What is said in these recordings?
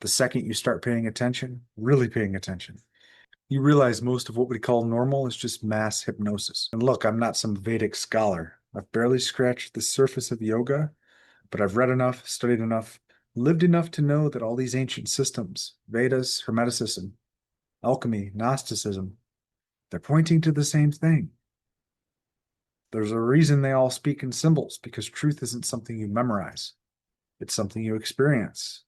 The second you start paying attention, really paying attention, you realize most of what we call normal is just mass hypnosis. And look, I'm not some Vedic scholar. I've barely scratched the surface of yoga, but I've read enough, studied enough, lived enough to know that all these ancient systems, Vedas, Hermeticism, alchemy, Gnosticism, they're pointing to the same thing. There's a reason they all speak in symbols, because truth isn't something you memorize. It's something you experience.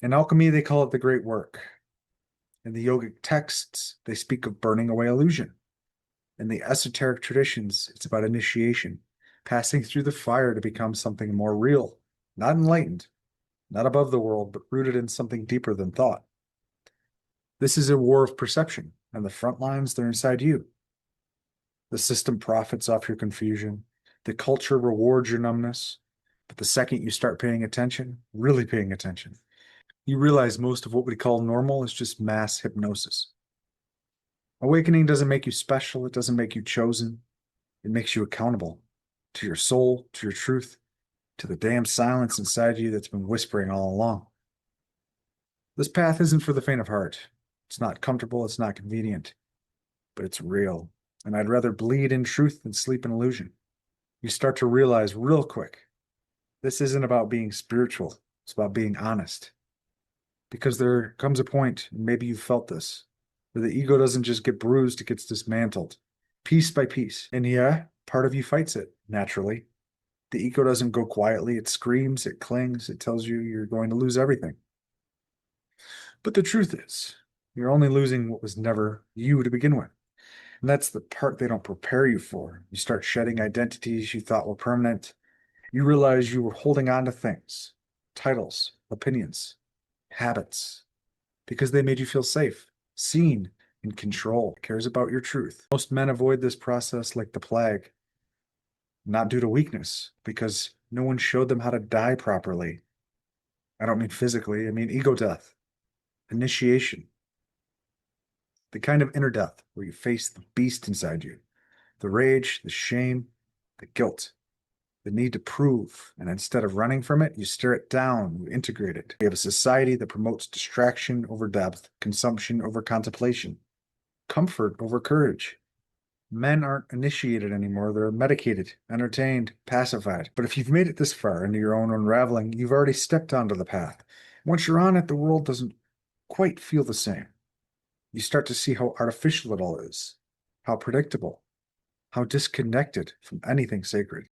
In alchemy, they call it the great work. In the yogic texts, they speak of burning away illusion. In the esoteric traditions, it's about initiation, passing through the fire to become something more real, not enlightened, not above the world, but rooted in something deeper than thought. This is a war of perception, and the front lines, they're inside you. The system profits off your confusion. The culture rewards your numbness. But the second you start paying attention, really paying attention, you realize most of what we call normal is just mass hypnosis. Awakening doesn't make you special. It doesn't make you chosen. It makes you accountable to your soul, to your truth, to the damn silence inside you that's been whispering all along. This path isn't for the faint of heart. It's not comfortable. It's not convenient, but it's real. And I'd rather bleed in truth than sleep in illusion. You start to realize real quick, this isn't about being spiritual. It's about being honest. Because there comes a point, and maybe you've felt this, where the ego doesn't just get bruised, it gets dismantled, piece by piece. And yeah, part of you fights it, naturally. The ego doesn't go quietly. It screams, it clings, it tells you you're going to lose everything. But the truth is, you're only losing what was never you to begin with. And that's the part they don't prepare you for. You start shedding identities you thought were permanent. You realize you were holding on to things, titles, opinions, habits, because they made you feel safe, seen, in control, cares about your truth. Most men avoid this process like the plague, not due to weakness, because no one showed them how to die properly. I don't mean physically, I mean ego death, initiation, the kind of inner death where you face the beast inside you, the rage, the shame, the guilt, the need to prove. And instead of running from it, you stare it down, you integrate it. We have a society that promotes distraction over depth, consumption over contemplation, comfort over courage. Men aren't initiated anymore. They're medicated, entertained, pacified. But if you've made it this far into your own unraveling, you've already stepped onto the path. Once you're on it, the world doesn't quite feel the same. You start to see how artificial it all is, how predictable, how disconnected from anything sacred.